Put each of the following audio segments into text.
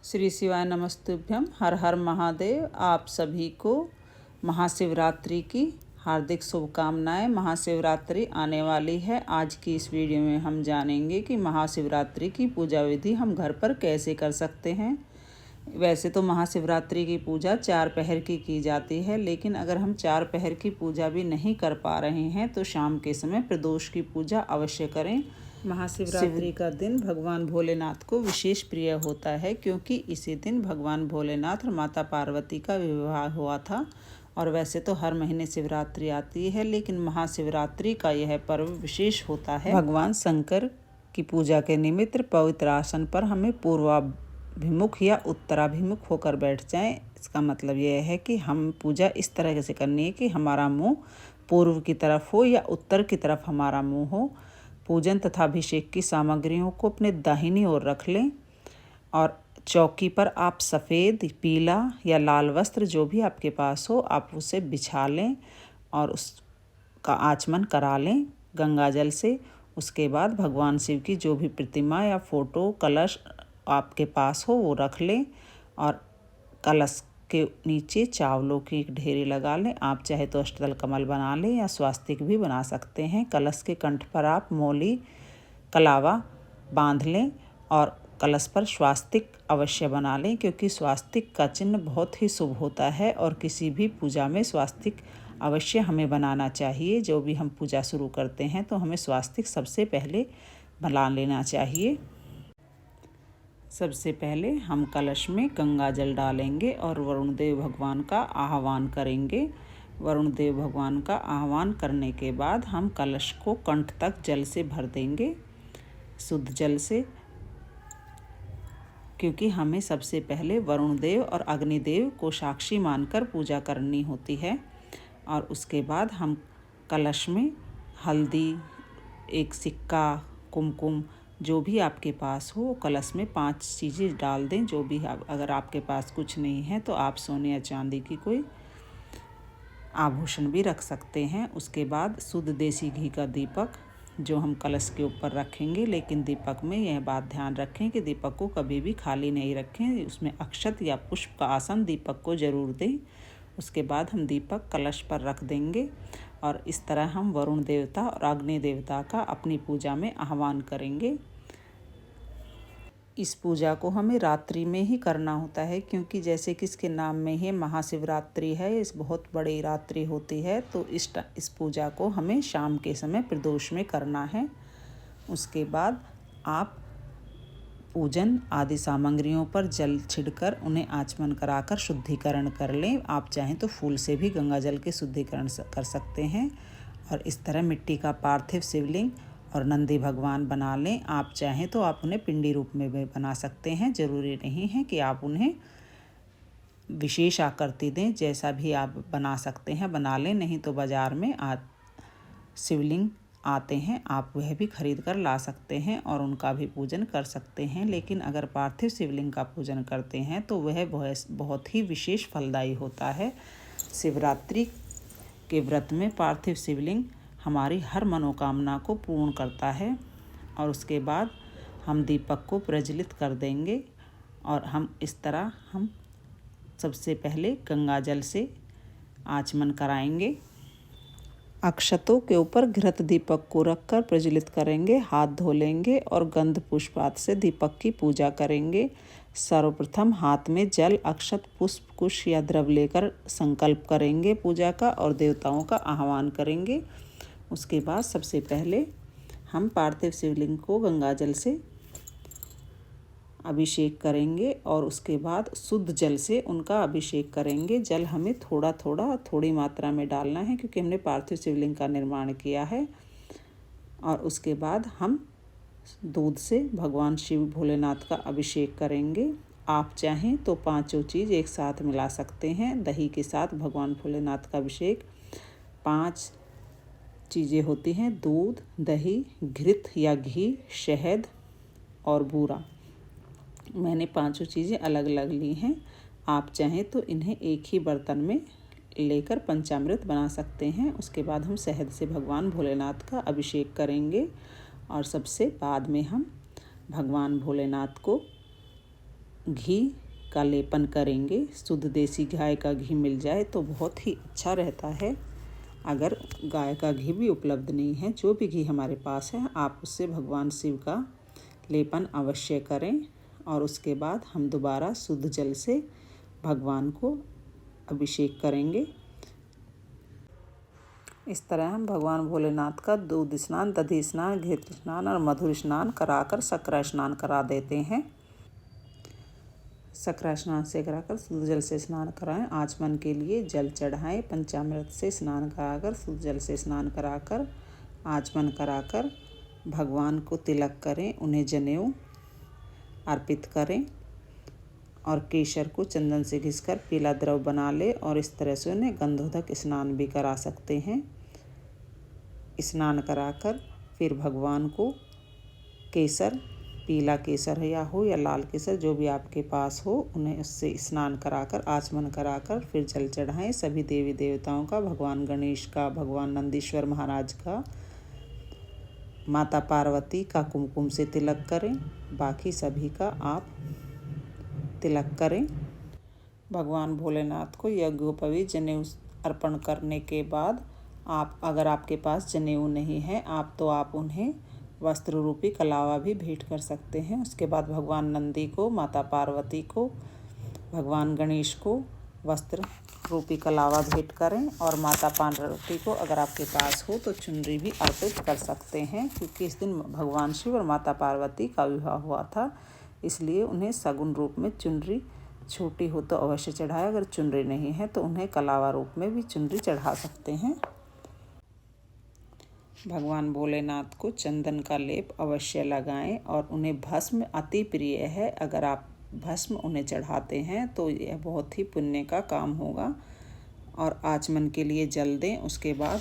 श्री शिवाय नमस्तुभ्यम। हर हर महादेव। आप सभी को महाशिवरात्रि की हार्दिक शुभकामनाएं। महाशिवरात्रि आने वाली है। आज की इस वीडियो में हम जानेंगे कि महाशिवरात्रि की पूजा विधि हम घर पर कैसे कर सकते हैं। वैसे तो महाशिवरात्रि की पूजा 4 पहर की जाती है, लेकिन अगर हम 4 पहर की पूजा भी नहीं कर पा रहे हैं तो शाम के समय प्रदोष की पूजा अवश्य करें। महाशिवरात्रि का दिन भगवान भोलेनाथ को विशेष प्रिय होता है, क्योंकि इसी दिन भगवान भोलेनाथ और माता पार्वती का विवाह हुआ था। और वैसे तो हर महीने शिवरात्रि आती है, लेकिन महाशिवरात्रि का यह पर्व विशेष होता है। भगवान शंकर की पूजा के निमित्त पवित्र आसन पर हमें पूर्वाभिमुख या उत्तराभिमुख होकर बैठ जाएं। इसका मतलब यह है कि हम पूजा इस तरह से करनी है कि हमारा मुंह पूर्व की तरफ हो या उत्तर की तरफ हमारा मुंह हो। पूजन तथा अभिषेक की सामग्रियों को अपने दाहिनी ओर रख लें और चौकी पर आप सफ़ेद, पीला या लाल वस्त्र जो भी आपके पास हो आप उसे बिछा लें और उसका आचमन करा लें गंगा जल से। उसके बाद भगवान शिव की जो भी प्रतिमा या फोटो, कलश आपके पास हो वो रख लें और कलश के नीचे चावलों की एक ढेरी लगा लें। आप चाहे तो अष्टदल कमल बना लें या स्वास्तिक भी बना सकते हैं। कलश के कंठ पर आप मौली कलावा बांध लें और कलश पर स्वास्तिक अवश्य बना लें, क्योंकि स्वास्तिक का चिन्ह बहुत ही शुभ होता है और किसी भी पूजा में स्वास्तिक अवश्य हमें बनाना चाहिए। जो भी हम पूजा शुरू करते हैं तो हमें स्वास्तिक सबसे पहले बना लेना चाहिए। सबसे पहले हम कलश में गंगा जल डालेंगे और वरुण देव भगवान का आह्वान करेंगे। वरुण देव भगवान का आह्वान करने के बाद हम कलश को कंठ तक जल से भर देंगे, शुद्ध जल से, क्योंकि हमें सबसे पहले वरुण देव और अग्निदेव को साक्षी मानकर पूजा करनी होती है। और उसके बाद हम कलश में हल्दी, एक सिक्का, कुमकुम जो भी आपके पास हो कलश में 5 चीज़ें डाल दें। जो भी अगर आपके पास कुछ नहीं है तो आप सोने या चांदी की कोई आभूषण भी रख सकते हैं। उसके बाद शुद्ध देसी घी का दीपक जो हम कलश के ऊपर रखेंगे, लेकिन दीपक में यह बात ध्यान रखें कि दीपक को कभी भी खाली नहीं रखें। उसमें अक्षत या पुष्प का आसन दीपक को ज़रूर दें। उसके बाद हम दीपक कलश पर रख देंगे और इस तरह हम वरुण देवता और अग्नि देवता का अपनी पूजा में आह्वान करेंगे। इस पूजा को हमें रात्रि में ही करना होता है, क्योंकि जैसे कि इसके नाम में ही महाशिवरात्रि है, इस बहुत बड़ी रात्रि होती है, तो इस पूजा को हमें शाम के समय प्रदोष में करना है। उसके बाद आप पूजन आदि सामग्रियों पर जल छिड़कर उन्हें आचमन कराकर शुद्धिकरण कर लें। आप चाहें तो फूल से भी गंगा जल के शुद्धिकरण कर सकते हैं। और इस तरह मिट्टी का पार्थिव शिवलिंग और नंदी भगवान बना लें। आप चाहें तो आप उन्हें पिंडी रूप में भी बना सकते हैं। ज़रूरी नहीं है कि आप उन्हें विशेष आकृति दें, जैसा भी आप बना सकते हैं बना लें। नहीं तो बाज़ार में शिवलिंग आते हैं, आप वह भी खरीद कर ला सकते हैं और उनका भी पूजन कर सकते हैं। लेकिन अगर पार्थिव शिवलिंग का पूजन करते हैं तो वह बहुत ही विशेष फलदायी होता है। शिवरात्रि के व्रत में पार्थिव शिवलिंग हमारी हर मनोकामना को पूर्ण करता है। और उसके बाद हम दीपक को प्रज्वलित कर देंगे और हम इस तरह हम सबसे पहले गंगा जल से आचमन कराएंगे। अक्षतों के ऊपर घृत दीपक को रखकर प्रज्वलित करेंगे, हाथ धो लेंगे और गंध पुष्पात से दीपक की पूजा करेंगे। सर्वप्रथम हाथ में जल, अक्षत, पुष्प, कुश या द्रव्य लेकर संकल्प करेंगे पूजा का और देवताओं का आह्वान करेंगे। उसके बाद सबसे पहले हम पार्थिव शिवलिंग को गंगा जल से अभिषेक करेंगे और उसके बाद शुद्ध जल से उनका अभिषेक करेंगे। जल हमें थोड़ी मात्रा में डालना है, क्योंकि हमने पार्थिव शिवलिंग का निर्माण किया है। और उसके बाद हम दूध से भगवान शिव भोलेनाथ का अभिषेक करेंगे। आप चाहें तो 5 चीज़ एक साथ मिला सकते हैं। दही के साथ भगवान भोलेनाथ का अभिषेक 5 चीज़ें होती हैं: दूध, दही, घृत या घी, शहद और बूरा। मैंने 5 चीज़ें अलग अलग ली हैं। आप चाहें तो इन्हें एक ही बर्तन में लेकर पंचामृत बना सकते हैं। उसके बाद हम शहद से भगवान भोलेनाथ का अभिषेक करेंगे और सबसे बाद में हम भगवान भोलेनाथ को घी का लेपन करेंगे। शुद्ध देसी गाय का घी मिल जाए तो बहुत ही अच्छा रहता है। अगर गाय का घी भी उपलब्ध नहीं है, जो भी घी हमारे पास है, आप उससे भगवान शिव का लेपन अवश्य करें। और उसके बाद हम दोबारा शुद्ध जल से भगवान को अभिषेक करेंगे। इस तरह हम भगवान भोलेनाथ का दूध स्नान, दधी स्नान, घृत स्नान और मधुर स्नान कराकर सकरा स्नान करा देते हैं। सकरा स्नान से कराकर शुद्ध जल से स्नान कराएं। आचमन के लिए जल चढ़ाएं। पंचामृत से स्नान कराकर, शुद्ध जल से स्नान कराकर, आचमन कराकर भगवान को तिलक करें। उन्हें जनेऊ अर्पित करें और केसर को चंदन से घिसकर पीला द्रव बना ले और इस तरह से उन्हें गंधोदक स्नान भी करा सकते हैं। स्नान कराकर फिर भगवान को केसर, पीला केसर या लाल केसर, जो भी आपके पास हो, उन्हें उससे स्नान कराकर, आचमन कराकर फिर जल चढ़ाएं। सभी देवी देवताओं का, भगवान गणेश का, भगवान नंदीश्वर महाराज का, माता पार्वती का कुमकुम से तिलक करें। बाकी सभी का आप तिलक करें। भगवान भोलेनाथ को यज्ञोपवीत जनेऊ अर्पण करने के बाद अगर आपके पास जनेऊ नहीं है तो आप उन्हें वस्त्र रूपी कलावा भी भेंट कर सकते हैं। उसके बाद भगवान नंदी को, माता पार्वती को, भगवान गणेश को वस्त्र रूपी कलावा भेंट करें और माता पार्वती को अगर आपके पास हो तो चुनरी भी अर्पित कर सकते हैं, क्योंकि इस दिन भगवान शिव और माता पार्वती का विवाह हुआ था, इसलिए उन्हें सगुन रूप में चुनरी, छोटी हो तो अवश्य चढ़ाएं। अगर चुनरी नहीं है तो उन्हें कलावा रूप में भी चुनरी चढ़ा सकते हैं। भगवान भोलेनाथ को चंदन का लेप अवश्य लगाएं और उन्हें भस्म अति प्रिय है। अगर आप भस्म उन्हें चढ़ाते हैं तो यह बहुत ही पुण्य का काम होगा। और आचमन के लिए जल दें। उसके बाद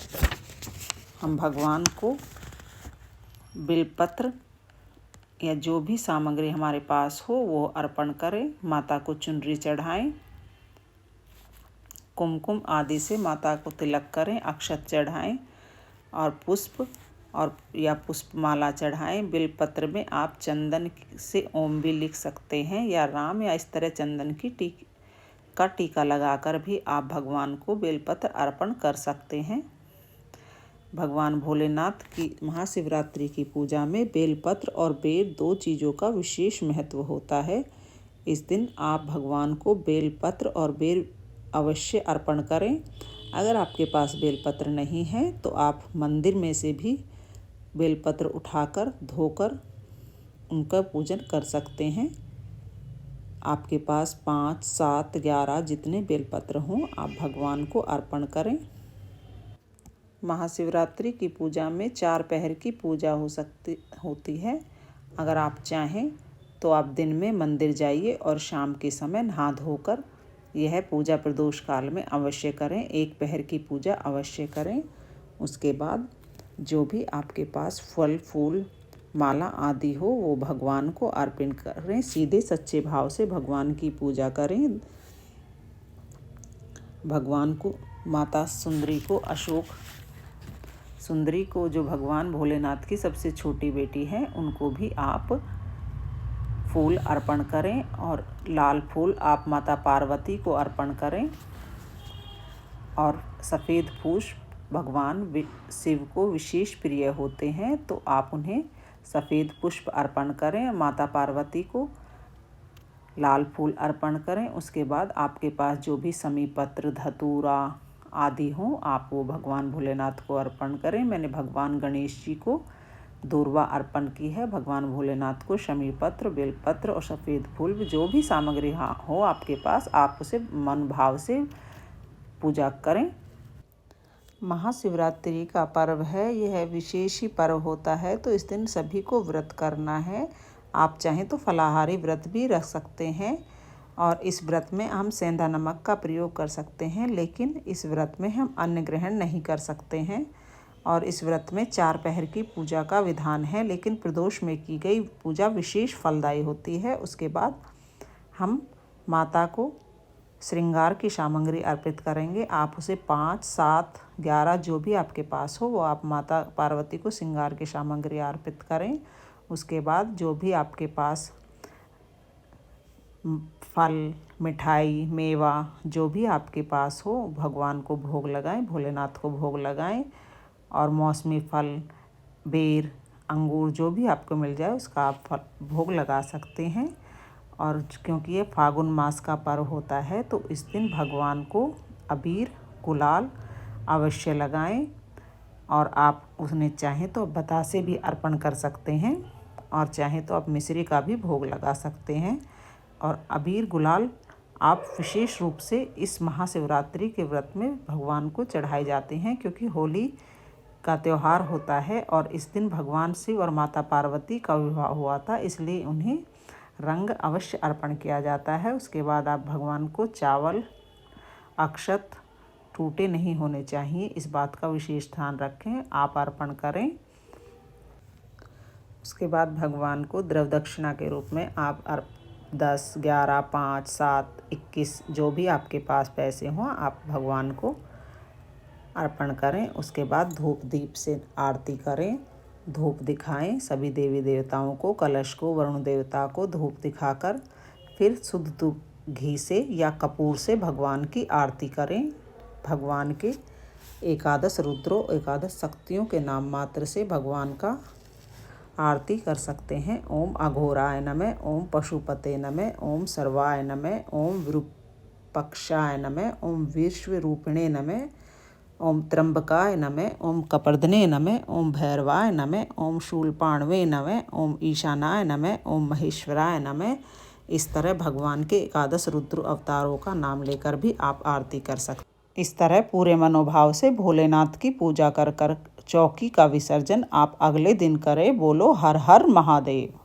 हम भगवान को बिलपत्र या जो भी सामग्री हमारे पास हो वो अर्पण करें। माता को चुनरी चढ़ाएं, कुमकुम आदि से माता को तिलक करें, अक्षत चढ़ाएं और पुष्प या पुष्पमाला चढ़ाएं। बिलपत्र में आप चंदन से ओम भी लिख सकते हैं या राम, या इस तरह चंदन की टीका लगाकर भी आप भगवान को बेलपत्र अर्पण कर सकते हैं। भगवान भोलेनाथ की महाशिवरात्रि की पूजा में बेलपत्र और बेल, दो चीज़ों का विशेष महत्व होता है। इस दिन आप भगवान को बेलपत्र और बेल अवश्य अर्पण करें। अगर आपके पास बेलपत्र नहीं है तो आप मंदिर में से भी बेलपत्र उठाकर, धोकर उनका पूजन कर सकते हैं। आपके पास 5, 7, 11 जितने बेलपत्र हों आप भगवान को अर्पण करें। महाशिवरात्रि की पूजा में 4 पहर की पूजा होती है। अगर आप चाहें तो आप दिन में मंदिर जाइए और शाम के समय नहा धोकर यह पूजा प्रदोष काल में अवश्य करें। 1 पहर की पूजा अवश्य करें। उसके बाद जो भी आपके पास फल, फूल, माला आदि हो वो भगवान को अर्पण करें। सीधे सच्चे भाव से भगवान की पूजा करें। भगवान को, माता सुंदरी को जो भगवान भोलेनाथ की सबसे छोटी बेटी है, उनको भी आप फूल अर्पण करें और लाल फूल आप माता पार्वती को अर्पण करें। और सफ़ेद पुष्प भगवान शिव को विशेष प्रिय होते हैं, तो आप उन्हें सफ़ेद पुष्प अर्पण करें। माता पार्वती को लाल फूल अर्पण करें। उसके बाद आपके पास जो भी समीपत्र, धतूरा आदि हों आप वो भगवान भोलेनाथ को अर्पण करें। मैंने भगवान गणेश जी को दूर्वा अर्पण की है। भगवान भोलेनाथ को शमीपत्र, बेलपत्र और सफ़ेद फूल, जो भी सामग्री हो आपके पास, आप उसे मन भाव से पूजा करें। महाशिवरात्रि का पर्व है, यह विशेष ही पर्व होता है, तो इस दिन सभी को व्रत करना है। आप चाहें तो फलाहारी व्रत भी रख सकते हैं और इस व्रत में हम सेंधा नमक का प्रयोग कर सकते हैं, लेकिन इस व्रत में हम अन्न ग्रहण नहीं कर सकते हैं। और इस व्रत में 4 पहर की पूजा का विधान है, लेकिन प्रदोष में की गई पूजा विशेष फलदायी होती है। उसके बाद हम माता को श्रृंगार की सामग्री अर्पित करेंगे। आप उसे 5, 7, 11 जो भी आपके पास हो वो आप माता पार्वती को श्रृंगार की सामग्री अर्पित करें। उसके बाद जो भी आपके पास फल, मिठाई, मेवा जो भी आपके पास हो भगवान को भोग लगाएं, भोलेनाथ को भोग लगाएं। और मौसमी फल, बेर, अंगूर जो भी आपको मिल जाए उसका आप भोग लगा सकते हैं। और क्योंकि ये फागुन मास का पर्व होता है तो इस दिन भगवान को अबीर, गुलाल अवश्य लगाएं। और आप उसने चाहें तो बतासे भी अर्पण कर सकते हैं और चाहें तो आप मिश्री का भी भोग लगा सकते हैं। और अबीर, गुलाल आप विशेष रूप से इस महाशिवरात्रि के व्रत में भगवान को चढ़ाए जाते हैं, क्योंकि होली का त्यौहार होता है और इस दिन भगवान शिव और माता पार्वती का विवाह हुआ था, इसलिए उन्हें रंग अवश्य अर्पण किया जाता है। उसके बाद आप भगवान को चावल, अक्षत टूटे नहीं होने चाहिए, इस बात का विशेष ध्यान रखें, आप अर्पण करें। उसके बाद भगवान को द्रव्य दक्षिणा के रूप में आप 10, 11, 5, 7, 21 जो भी आपके पास पैसे हों आप भगवान को अर्पण करें। उसके बाद धूप दीप से आरती करें, धूप दिखाएं सभी देवी देवताओं को, कलश को, वरुण देवता को धूप दिखाकर फिर शुद्ध घी से या कपूर से भगवान की आरती करें। भगवान के एकादश रुद्रों, एकादश शक्तियों के नाम मात्र से भगवान का आरती कर सकते हैं। ओम अघोराय नमः, ओम पशुपते नमः, ओम सर्वाय नमः, ओम विरूपाक्षाय नमः, ओम विश्वरूपिणे नमः, ओम त्र्यंबकाय नमः, ओम कपर्दने नमः, ओम भैरवाय नमः, ओम शूलपाणवे नमः, ओम ईशानाय नमः, ओम महेश्वराय नमः। इस तरह भगवान के एकादश रुद्र अवतारों का नाम लेकर भी आप आरती कर सकते हैं। इस तरह पूरे मनोभाव से भोलेनाथ की पूजा कर चौकी का विसर्जन आप अगले दिन करें। बोलो हर हर महादेव।